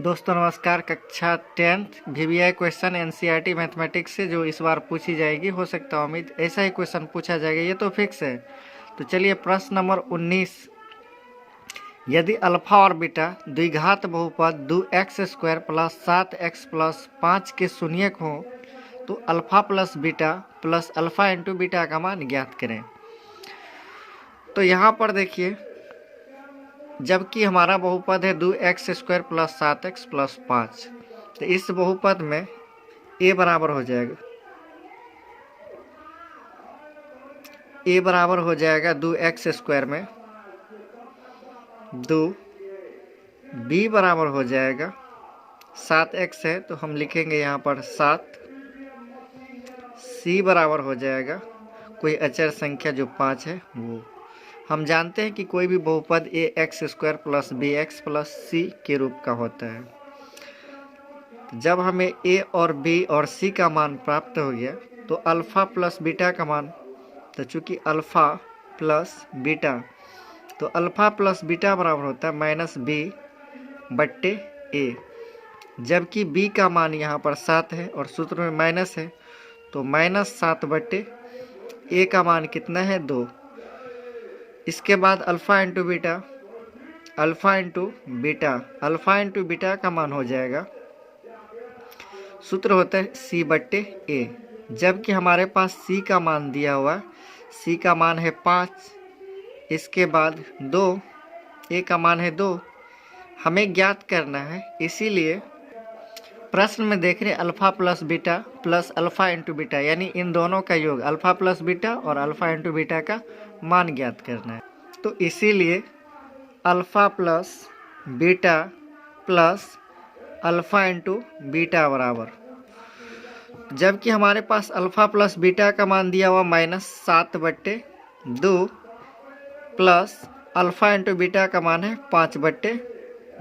दोस्तों नमस्कार। कक्षा 10th VBI question NCERT mathematics से जो इस बार पूछी जाएगी, हो सकता है उम्मीद ऐसा ही क्वेश्चन पूछा जाएगा, ये तो फिक्स है। तो चलिए प्रश्न नंबर 19, यदि अल्फा और बीटा द्विघात बहुपद 2x² प्लस 7x प्लस 5 के शून्यक हों तो alpha plus beta plus alpha into beta का मान ज्ञात करें। तो यहाँ पर देखिए, जबकि हमारा बहुपद है 2x² प्लस 7x प्लस 5, तो इस बहुपद में a बराबर हो जाएगा, a बराबर हो जाएगा 2x² में 2, b बराबर हो जाएगा 7x है तो हम लिखेंगे यहाँ पर 7, c बराबर हो जाएगा कोई अचर संख्या जो 5 है वो। हम जानते हैं कि कोई भी बहुपद ax² plus bx plus c के रूप का होता है। जब हमें a और b और c का मान प्राप्त हो गया तो अल्फ़ा प्लस बीटा का मान, तो चूँकि अल्फ़ा प्लस बीटा, तो अल्फ़ा प्लस बीटा बराबर होता है माइनस b बट्टे a। जबकि b का मान यहाँ पर 7 है और सूत्र में माइनस है, तो -7 बट्टे a का मान कितना है 2। इसके बाद alpha into beta, alpha into beta, alpha into beta का मान हो जाएगा, सूत्र होता है c बट्टे a। जबकि हमारे पास c का मान दिया हुआ है, c का मान है 5, इसके बाद 2, a का मान है 2, हमें ज्ञात करना है। इसीलिए प्रश्न में देख रहे alpha plus beta plus alpha into beta, यानी इन दोनों का योग अल्फ़ा प्लस बीटा और अल्फ़ा इंटू बीटा का मान ज्ञात करना है। तो इसीलिए alpha plus beta plus alpha into beta बराबर, जबकि हमारे पास अल्फ़ा प्लस बीटा का मान दिया हुआ -7 बट्टे 2 प्लस अल्फ़ा इंटू बीटा का मान है 5 बट्टे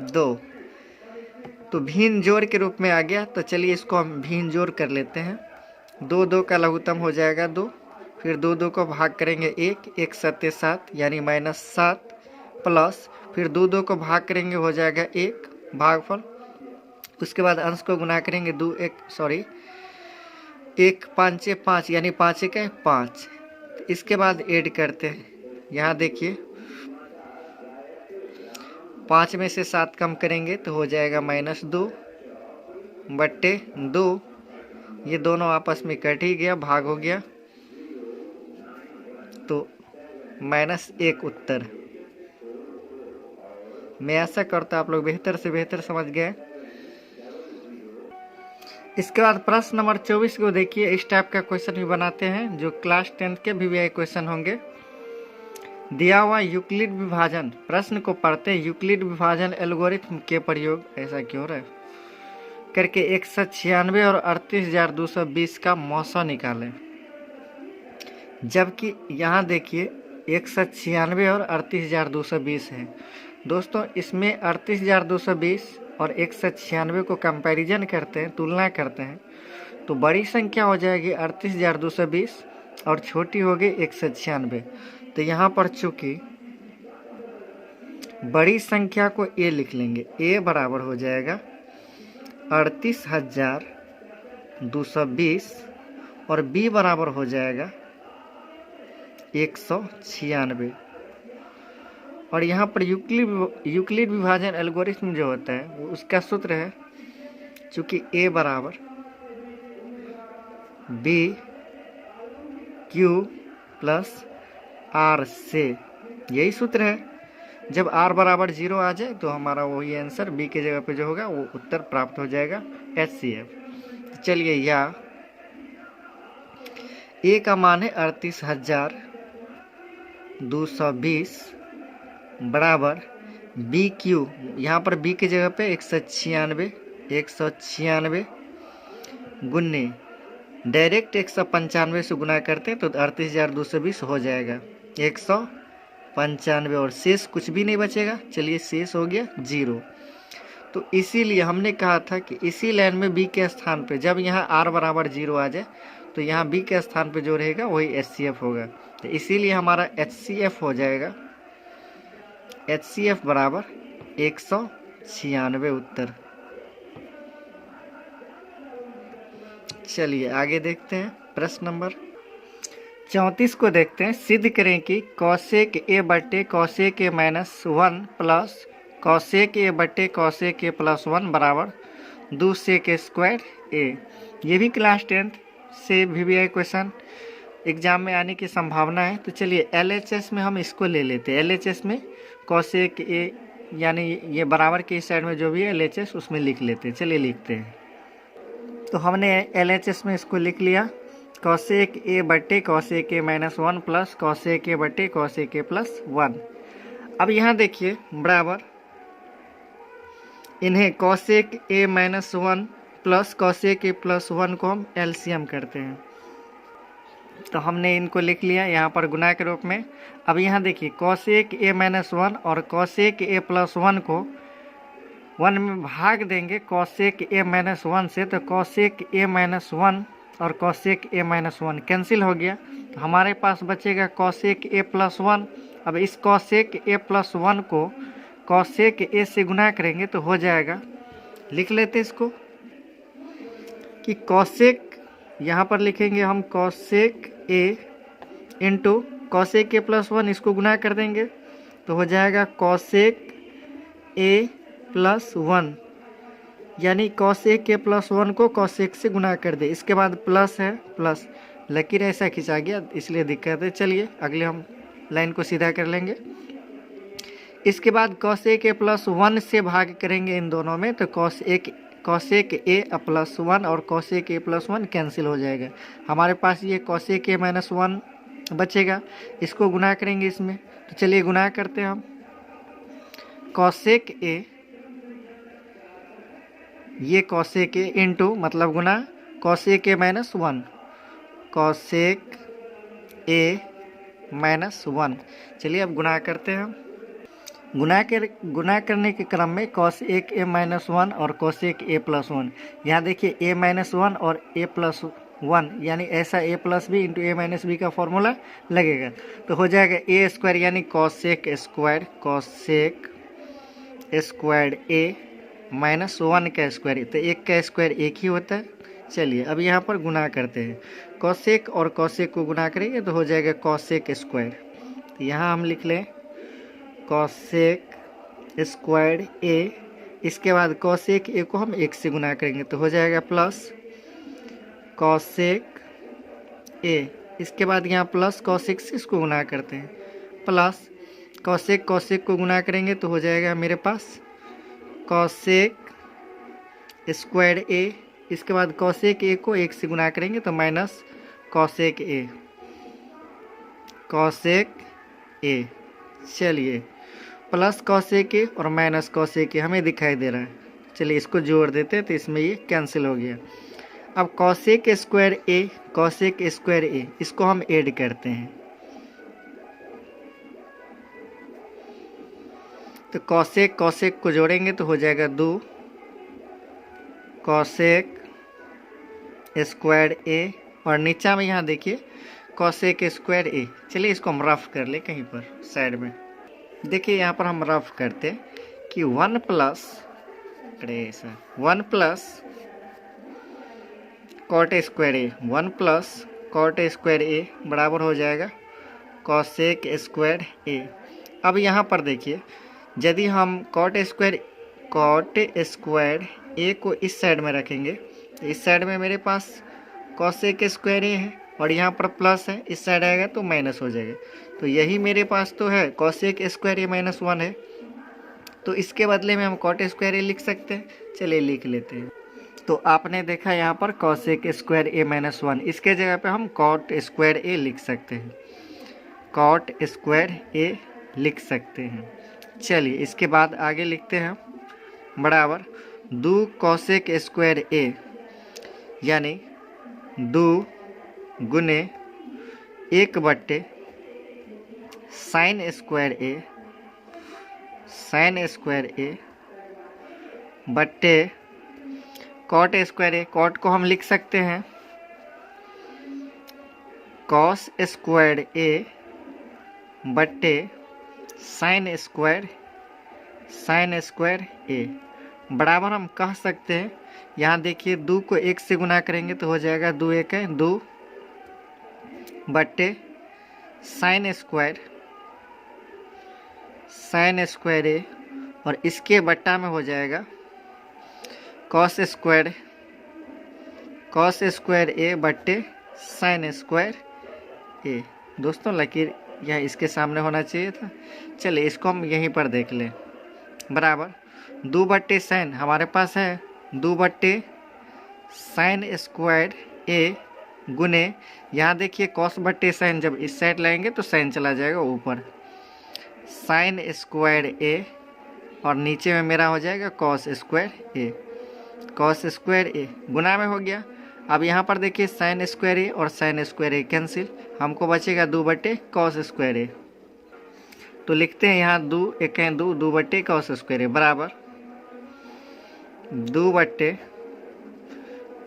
2, तो भिन्न जोड़ के रूप में आ गया। तो चलिए इसको हम भिन्न जोड़ कर लेते हैं। 2 2 का लघुत्तम हो जाएगा 2, फिर 2 2 को भाग करेंगे 1, 1 7 7 यानी -7 प्लस फिर 2 2 को भाग करेंगे हो जाएगा 1 भागफल, उसके बाद अंश को गुना करेंगे 1 5 5 यानी 5 1 5। इसके बाद ऐड करते हैं, यहाँ देखिए 5 में से 7 कम करेंगे तो हो जाएगा -2 बट्टे 2, ये दोनों आपस में कट ही गया, भाग हो गया, तो -1 उत्तर। मैं आशा करता आप लोग बेहतर से बेहतर समझ गए। इसके बाद प्रश्न नंबर 24 को देखिए, इस टाइप का क्वेश्चन भी बनाते हैं जो क्लास 10 के VBI क्वेश्चन होंगे। दिया हुआ यूक्लिड विभाजन, प्रश्न को पढ़ते हैं, यूक्लिड विभाजन एल्गोरिथम के प्रयोग, ऐसा क्यों रहा है, करके 196 और 38,220 का मौसा निकालें। जबकि यहाँ देखिए 196 और 38,220 है। दोस्तों इसमें 38,220 और 196 को कंपैरिजन करते हैं, तुलना करते हैं, तो बड़ी संख्या हो जाएगी 38,220 और छोटी होगी 196। तो यहाँ पर चूँकि बड़ी संख्या को a लिख लेंगे, a बराबर हो जाएगा 38,220 और b बराबर हो जाएगा 196। और यहाँ पर यूक्लिड विभाजन एल्गोरिथम जो होता है वो उसका सूत्र है, चूँकि a बराबर b q प्लस r से, यही सूत्र है। जब r बराबर 0 आ जाए तो हमारा वही आंसर b के जगह पे जो होगा वो उत्तर प्राप्त हो जाएगा HCF। चलिए, या a का मान है 38,220 बराबर BQ, यहाँ पर b की जगह पे 196 गुन्ने डायरेक्ट 195 से गुना करते हैं तो 38,220 हो जाएगा 195 और शेष कुछ भी नहीं बचेगा। चलिए शेष हो गया 0। तो इसीलिए हमने कहा था कि इसी लाइन में b के स्थान पे जब यहाँ r बराबर 0 आ जाए तो यहाँ b के स्थान पे जो रहेगा वही HCF होगा। तो इसीलिए हमारा HCF हो जाएगा, HCF बराबर 196 उत्तर। चलिए आगे देखते हैं प्रश्न नंबर 34 को देखते हैं। सिद्ध करें कि कॉसेक ए बट्टे cosec A minus 1 plus cosec ए बट्टे कॉसेक ए प्लस 1 बराबर 2 सेक स्क्वायर ए। ये भी क्लास 10th से VBI क्वेश्चन एग्जाम में आने की संभावना है। तो चलिए LHS में हम इसको ले लेते हैं। LHS में कॉसेक ए यानी ये बराबर के इस साइड में जो भी है LHS उसमें लिख लेते हैं। चलिए लिखते हैं। तो हमने LHS में इसको लिख लिया, कॉसेक ए बट्टे cosec A minus 1 plus cosec ए बट्टे कॉसेक ए प्लस 1। अब यहाँ देखिए बराबर इन्हें cosec A minus 1 plus cosec A plus 1 को हम LCM करते हैं। तो हमने इनको लिख लिया यहाँ पर गुना के रूप में। अब यहाँ देखिए कॉसेक ए माइनस 1 और कॉसेक ए प्लस 1 को 1 में भाग देंगे कॉसेक ए माइनस 1 से, तो कॉसेक ए माइनस 1 और कॉसेक ए माइनस 1 कैंसिल हो गया। तो हमारे पास बचेगा कॉसेक ए प्लस 1। अब इस कॉसेक ए प्लस 1 को कॉसेक ए से गुना करेंगे तो हो जाएगा, लिख लेते इसको कि कॉसेक, यहाँ पर लिखेंगे हम cosec A into cosec A plus 1, इसको गुना कर देंगे तो हो जाएगा कॉसेक ए प्लस 1, यानी कॉसेक ए प्लस 1 को कॉसेक से गुना कर दे। इसके बाद प्लस है, प्लस लकीर ऐसा खिंचा गया इसलिए दिक्कत है। चलिए अगले हम लाइन को सीधा कर लेंगे। इसके बाद कॉसेक ए प्लस 1 से भाग करेंगे इन दोनों में, तो कॉसेक ए प्लस 1 और कॉसेक ए प्लस 1 कैंसिल हो जाएगा। हमारे पास ये कॉसेक ए माइनस 1 बचेगा, इसको गुना करेंगे इसमें। तो चलिए गुना करते हैं हम। कॉसेक ए, ये कॉसेक ए इंटू मतलब गुना cosec A minus 1, cosec A minus 1। चलिए अब गुना करते हैं हम। गुना करने के क्रम में कॉसेक ए माइनस 1 और कॉसेक ए प्लस 1, यहाँ देखिए ए माइनस 1 और ए प्लस 1 यानी ऐसा ए प्लस बी इंटू ए माइनस बी का फॉर्मूला लगेगा। तो हो जाएगा ए स्क्वायर यानी कॉसेक स्क्वायर ए माइनस 1 का स्क्वायर, तो एक का स्क्वायर एक ही होता है। चलिए अब यहाँ पर गुना करते हैं। कॉसेक और कॉसेक को गुना करेंगे तो हो जाएगा कॉसेक स्क्वायर। तो यहाँ हम लिख लें कॉसेक स्क्वायर ए, इसके बाद कॉसेक ए को हम 1 से गुना करेंगे तो हो जाएगा प्लस कॉसेक ए। इसके बाद यहाँ प्लस कॉसेक से इसको गुना करते हैं, प्लस कॉसेक को गुना करेंगे तो हो जाएगा मेरे पास कॉसेक स्क्वायर ए। इसके बाद कॉसेक ए को 1 से गुना करेंगे तो माइनस कॉसेक ए। चलिए प्लस कॉसेक ए और माइनस कॉसेक ए हमें दिखाई दे रहा है। चलिए इसको जोड़ देते हैं तो इसमें ये कैंसिल हो गया। अब कॉसेक स्क्वायर ए इसको हम ऐड करते हैं। तो कॉसेक को जोड़ेंगे तो हो जाएगा 2 कॉसेक स्क्वायर ए, और नीचा में यहाँ देखिए कॉसेक स्क्वायर ए। चलिए इसको हम रफ कर ले कहीं पर साइड में। देखिए यहाँ पर हम रफ करते कि 1 प्लस कॉट स्क्वायर ए, 1 प्लस कॉट स्क्वायर ए बराबर हो जाएगा कॉसेक स्क्वायर ए। अब यहाँ पर देखिए यदि हम कॉट स्क्वायर ए को इस साइड में रखेंगे तो इस साइड में मेरे पास कॉसेक स्क्वायर ए है और यहाँ पर प्लस है, इस साइड आएगा तो माइनस हो जाएगा। तो यही मेरे पास तो है कॉसेक स्क्वायर ए माइनस 1 है, तो इसके बदले में हम कॉट स्क्वायर ए लिख सकते हैं। चलिए लिख लेते हैं। तो आपने देखा यहाँ पर कॉसेक स्क्वायर ए माइनस 1, इसके जगह पे हम कॉट स्क्वायर ए लिख सकते हैं, कॉट स्क्वायर ए लिख सकते हैं। चलिए इसके बाद आगे लिखते हैं बराबर 2 कॉसेक स्क्वायर ए, यानी 2 गुने 1 बट्टे साइन स्क्वायर ए बट्टे कॉट स्क्वायर ए। कॉट को हम लिख सकते हैं कॉस स्क्वायर ए बट्टे साइन स्क्वायर ए। बराबर हम कह सकते हैं, यहाँ देखिए 2 को 1 से गुना करेंगे तो हो जाएगा 2 1 है 2 बट्टे साइन स्क्वायर ए, और इसके बट्टा में हो जाएगा कॉस स्क्वायर ए बट्टे साइन स्क्वायर ए। दोस्तों लकीर यह इसके सामने होना चाहिए था। चलिए इसको हम यहीं पर देख लें। बराबर 2 बट्टे साइन हमारे पास है 2 बट्टे साइन स्क्वायर ए गुने, यहाँ देखिए कॉस बट्टे साइन, जब इस साइड लाएंगे तो साइन चला जाएगा ऊपर, साइन स्क्वायर ए, और नीचे में मेरा हो जाएगा कॉस स्क्वायर ए गुना में हो गया। अब यहाँ पर देखिए साइन स्क्वायर ए और साइन स्क्वायर ए कैंसिल, हमको बचेगा 2 बट्टे कॉस स्क्वायर ए। तो लिखते हैं यहाँ 2 1 है 2 बट्टे कॉस स्क्वायर ए बराबर 2 बट्टे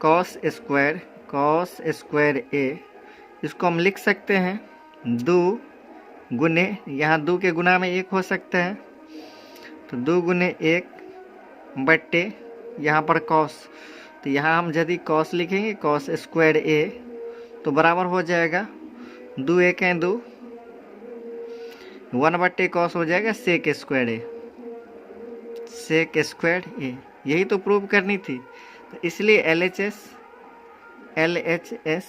कॉस स्क्वायर ए। इसको हम लिख सकते हैं 2 गुने, यहाँ 2 के गुना में 1 हो सकता है, तो 2 गुने 1 बट्टे यहाँ पर कॉस, तो यहाँ हम यदि कॉस लिखेंगे कॉस स्क्वायर ए तो बराबर हो जाएगा 2 1 है 2 1 बट्टे कॉस हो जाएगा सेक स्क्वायर ए। यही तो प्रूव करनी थी, तो इसलिए LHS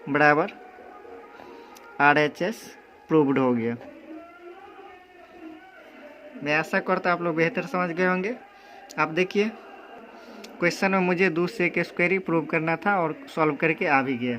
बराबर RHS प्रूव्ड हो गया। मैं आशा करता आप लोग बेहतर समझ गए होंगे। आप देखिए क्वेश्चन में मुझे 2 सेक स्क्वायर ही प्रूव करना था और सॉल्व करके आ भी गया।